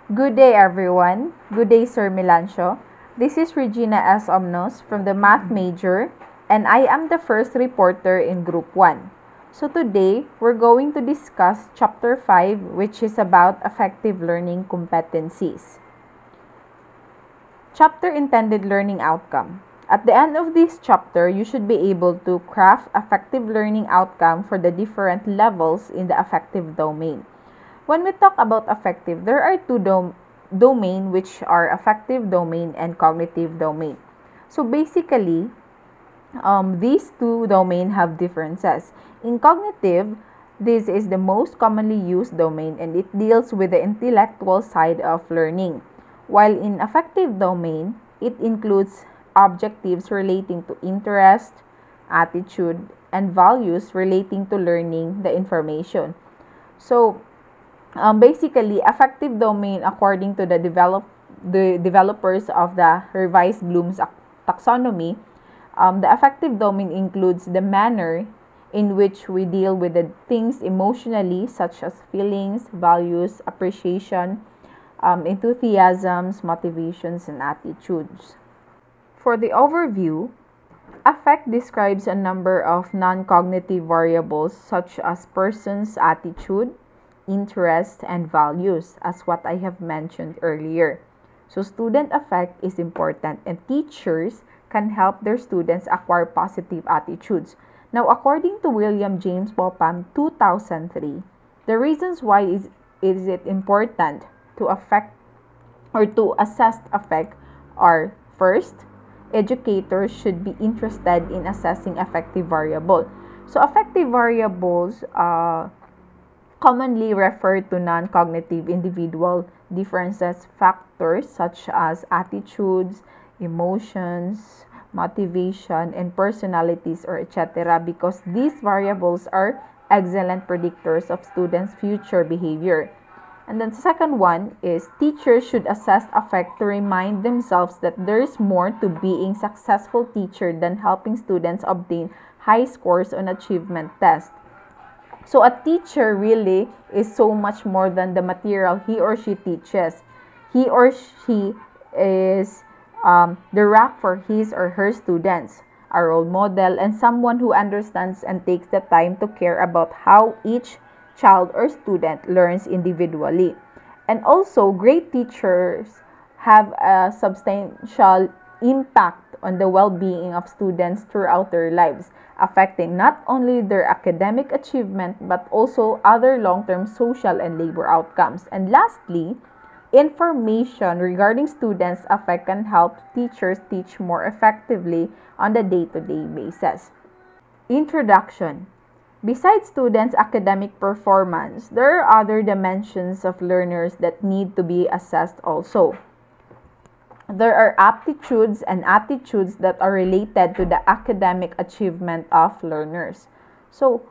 Good day, everyone. Good day, Sir Milancio. This is Regina S. Omnos from the Math major, and I am the first reporter in Group 1. So today, we're going to discuss Chapter 5, which is about effective learning competencies. Chapter Intended Learning Outcome. At the end of this chapter, you should be able to craft effective learning outcome for the different levels in the affective domain. When we talk about affective, there are two domain which are affective domain and cognitive domain. So basically, these two domain have differences. In cognitive, this is the most commonly used domain and it deals with the intellectual side of learning. While in affective domain, it includes objectives relating to interest, attitude, and values relating to learning the information. So, basically, affective domain, according to the developers of the revised Bloom's taxonomy, the affective domain includes the manner in which we deal with the things emotionally, such as feelings, values, appreciation, enthusiasms, motivations, and attitudes. For the overview, affect describes a number of non-cognitive variables such as person's attitude, interests, and values, as what I have mentioned earlier. So student affect is important and teachers can help their students acquire positive attitudes. Now, according to William James Popham, 2003, the reasons why is it important to affect or to assess affect are: first, educators should be interested in assessing affective variable. So affective variables commonly refer to non-cognitive individual differences factors such as attitudes, emotions, motivation, and personalities, or etc. because these variables are excellent predictors of students' future behavior. And then the second one is teachers should assess affect to remind themselves that there is more to being successful teacher than helping students obtain high scores on achievement tests. So a teacher really is so much more than the material he or she teaches. He or she is the rock for his or her students, a role model, and someone who understands and takes the time to care about how each child or student learns individually. And also, great teachers have a substantial impact on the well-being of students throughout their lives, affecting not only their academic achievement but also other long-term social and labor outcomes. And lastly, information regarding students' affect can help teachers teach more effectively on the day-to-day basis. Introduction. Besides students' academic performance, there are other dimensions of learners that need to be assessed also. There are aptitudes and attitudes that are related to the academic achievement of learners. So,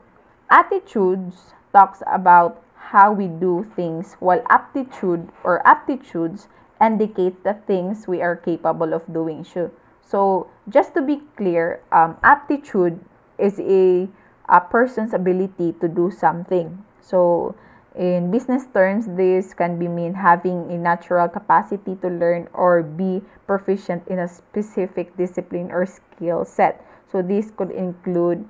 attitudes talks about how we do things, while aptitude or aptitudes indicate the things we are capable of doing. So just to be clear, aptitude is a person's ability to do something. So in business terms, this can be mean having a natural capacity to learn or be proficient in a specific discipline or skill set. So this could include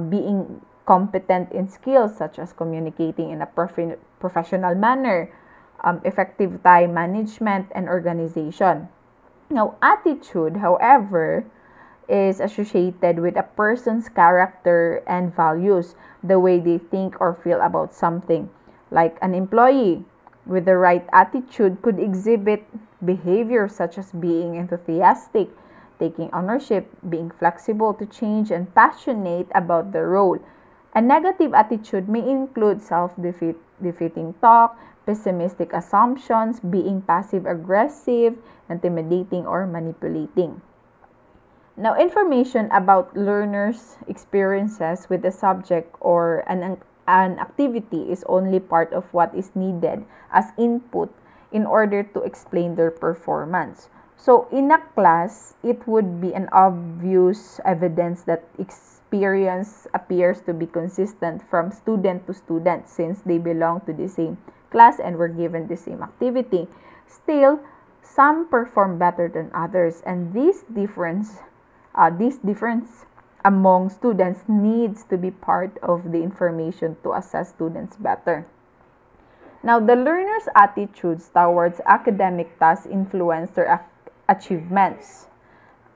being competent in skills such as communicating in a professional manner, effective time management, and organization. Now, attitude, however, is associated with a person's character and values, the way they think or feel about something. Like an employee with the right attitude could exhibit behavior such as being enthusiastic, taking ownership, being flexible to change, and passionate about the role. A negative attitude may include self-defeating talk, pessimistic assumptions, being passive-aggressive, intimidating, or manipulating. Now, information about learners' experiences with a subject or an activity is only part of what is needed as input in order to explain their performance. So, in a class, it would be an obvious evidence that experience appears to be consistent from student to student since they belong to the same class and were given the same activity. Still, some perform better than others, and this difference among students needs to be part of the information to assess students better. Now, the learner's attitudes towards academic tasks influence their achievements.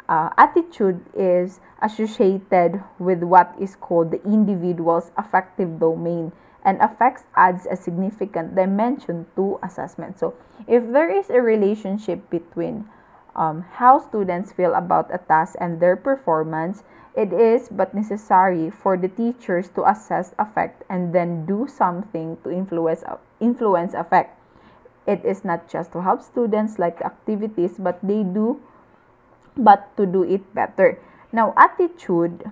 Attitude is associated with what is called the individual's affective domain, and affects adds a significant dimension to assessment. So, if there is a relationship between how students feel about a task and their performance, it is but necessary for the teachers to assess affect and then do something to influence affect. It is not just to help students like activities, but to do it better. Now, attitude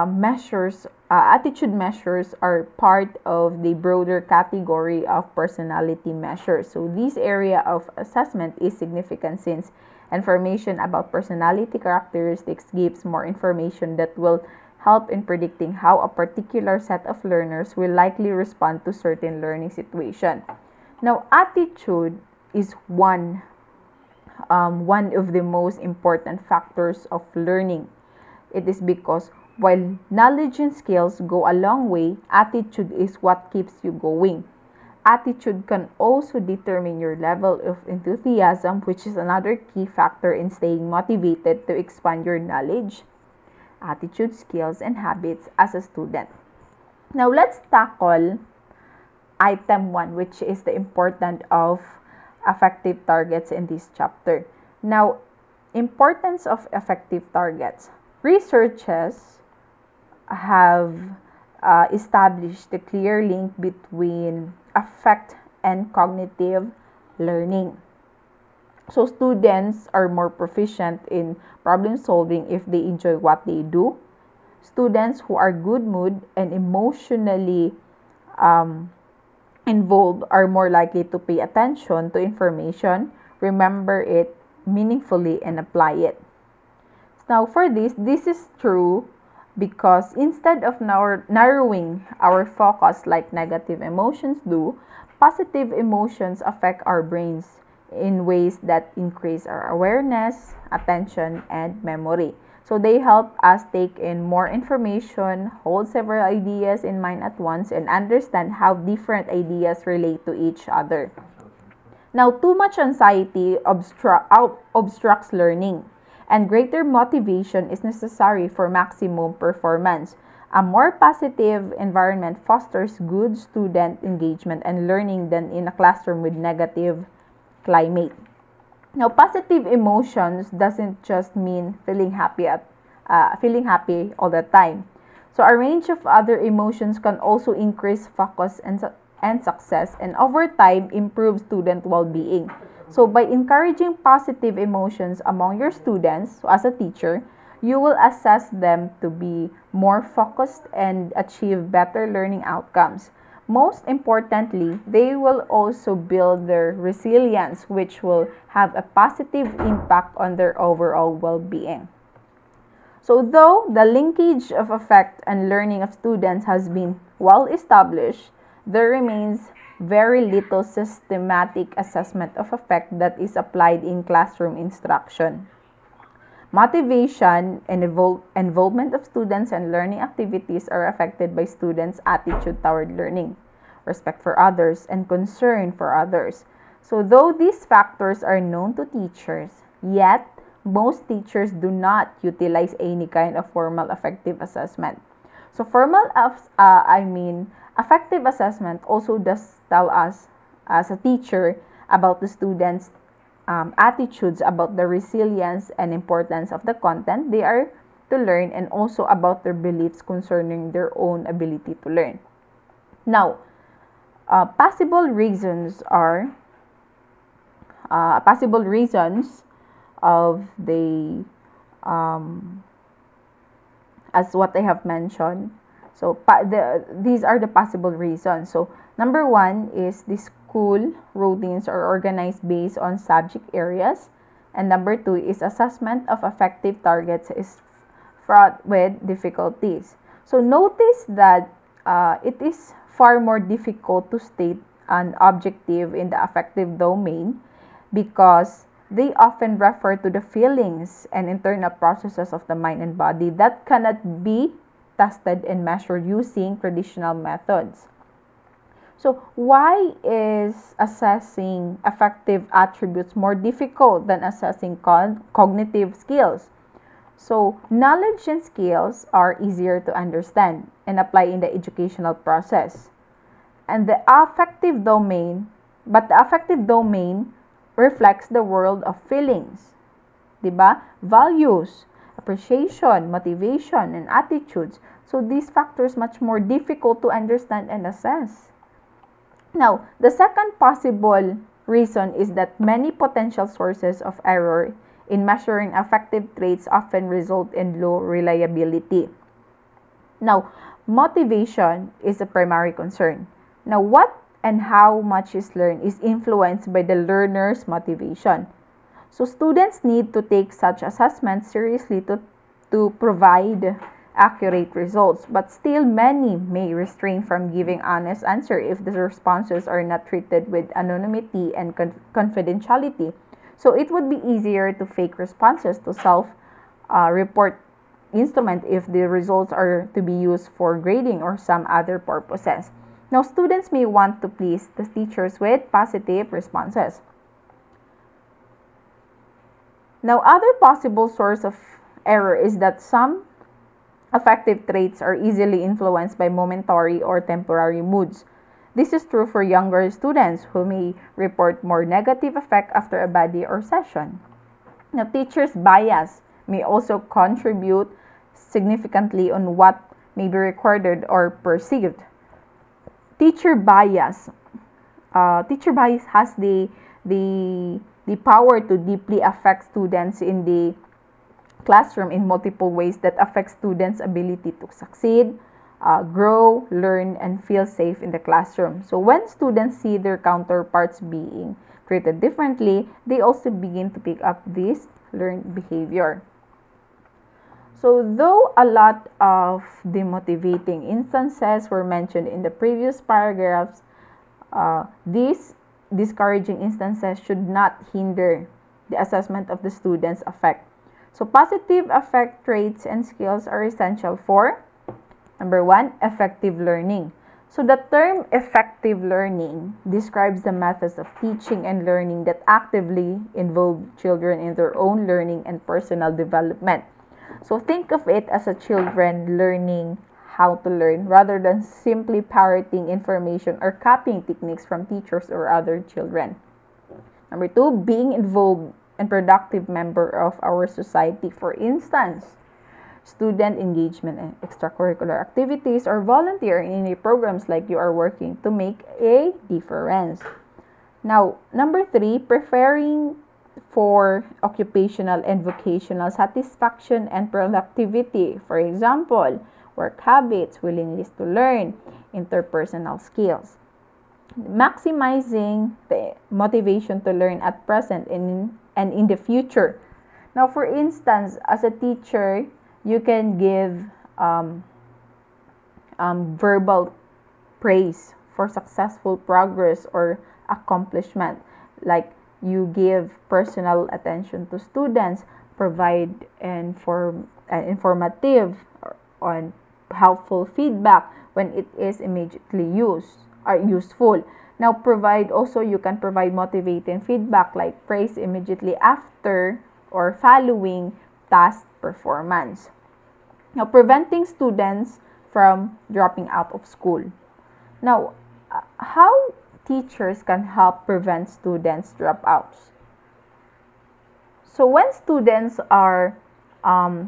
measures are part of the broader category of personality measures. So this area of assessment is significant since information about personality characteristics gives more information that will help in predicting how a particular set of learners will likely respond to certain learning situation. Now, attitude is one of the most important factors of learning. It is because while knowledge and skills go a long way, attitude is what keeps you going. Attitude can also determine your level of enthusiasm, which is another key factor in staying motivated to expand your knowledge, attitude, skills, and habits as a student. Now, let's tackle item 1, which is the importance of affective targets in this chapter. Now, importance of affective targets. Researchers have established a clear link between affect and cognitive learning. So students are more proficient in problem solving if they enjoy what they do. Students who are good mood and emotionally involved are more likely to pay attention to information, remember it meaningfully, and apply it. Now, for this is true because instead of narrowing our focus like negative emotions do, positive emotions affect our brains in ways that increase our awareness, attention, and memory. So they help us take in more information, hold several ideas in mind at once, and understand how different ideas relate to each other. Now, too much anxiety obstructs learning, and greater motivation is necessary for maximum performance. A more positive environment fosters good student engagement and learning than in a classroom with negative climate. Now, positive emotions doesn't just mean feeling happy all the time. So, a range of other emotions can also increase focus and success, and over time improve student well-being. So, by encouraging positive emotions among your students, so as a teacher, you will assess them to be more focused and achieve better learning outcomes. Most importantly, they will also build their resilience, which will have a positive impact on their overall well-being. So, though the linkage of affect and learning of students has been well established, there remains very little systematic assessment of affect that is applied in classroom instruction. Motivation and involvement of students and learning activities are affected by students' attitude toward learning, respect for others, and concern for others. So, though these factors are known to teachers, yet most teachers do not utilize any kind of formal affective assessment. So, affective assessment also does tell us as a teacher about the students' attitudes about the resilience and importance of the content they are to learn, and also about their beliefs concerning their own ability to learn. Now, possible reasons of the as what I have mentioned. So these are the possible reasons. So number 1 is the school routines are organized based on subject areas, and number 2 is assessment of effective targets is fraught with difficulties. So notice that it is far more difficult to state an objective in the affective domain because they often refer to the feelings and internal processes of the mind and body that cannot be tested and measured using traditional methods. So, why is assessing affective attributes more difficult than assessing cognitive skills? So, knowledge and skills are easier to understand and apply in the educational process. And the affective domain, but the affective domain reflects the world of feelings, 'di ba? Values, appreciation, motivation, and attitudes. So, these factors much more difficult to understand and assess. Now, the second possible reason is that many potential sources of error in measuring affective traits often result in low reliability. Now, motivation is a primary concern. Now, what and how much is learned is influenced by the learner's motivation. So, students need to take such assessments seriously to provide accurate results, but still many may refrain from giving honest answer if the responses are not treated with anonymity and confidentiality. So it would be easier to fake responses to self-report instrument if the results are to be used for grading or some other purposes. Now, students may want to please the teachers with positive responses. Now, other possible source of error is that some affective traits are easily influenced by momentary or temporary moods. This is true for younger students who may report more negative effect after a bad day or session. Now, teachers' bias may also contribute significantly on what may be recorded or perceived. Teacher bias has the power to deeply affect students in the classroom in multiple ways that affect students' ability to succeed, grow, learn, and feel safe in the classroom. So when students see their counterparts being treated differently, they also begin to pick up this learned behavior. So though a lot of demotivating instances were mentioned in the previous paragraphs, these discouraging instances should not hinder the assessment of the student's effect. So positive affect traits and skills are essential for, number one, effective learning. So the term effective learning describes the methods of teaching and learning that actively involve children in their own learning and personal development. So think of it as a children learning how to learn rather than simply parroting information or copying techniques from teachers or other children. Number two, being involved and productive member of our society. For instance, student engagement in extracurricular activities or volunteering in any programs like you are working to make a difference. Now, number three, preparing for occupational and vocational satisfaction and productivity. For example, work habits, willingness to learn, interpersonal skills. Maximizing the motivation to learn at present and in the future. Now, for instance, as a teacher, you can give verbal praise for successful progress or accomplishment. Like you give personal attention to students, provide informative or helpful feedback when it is immediately useful. Now, you can provide motivating feedback like praise immediately after or following task performance. Now, preventing students from dropping out of school. Now, how teachers can help prevent students dropouts? So, when students are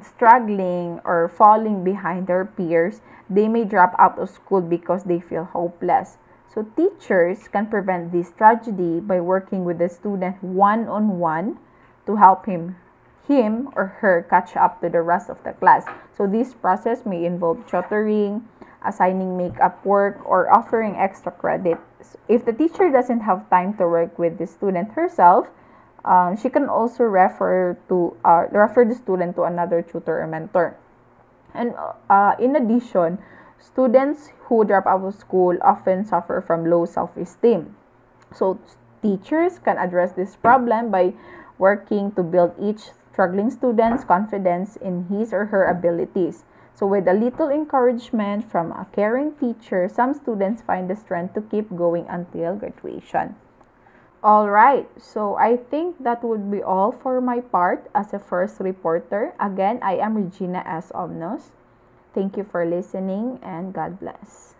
struggling or falling behind their peers, they may drop out of school because they feel hopeless. So teachers can prevent this tragedy by working with the student one-on-one to help him or her catch up to the rest of the class. So this process may involve tutoring, assigning makeup work, or offering extra credit. If the teacher doesn't have time to work with the student herself, she can also refer the student to another tutor or mentor. And in addition, Students who drop out of school often suffer from low self-esteem. So teachers can address this problem by working to build each struggling student's confidence in his or her abilities. So with a little encouragement from a caring teacher, some students find the strength to keep going until graduation. Alright, so I think that would be all for my part as a first reporter. Again, I am Regina S. Omnos. Thank you for listening and God bless.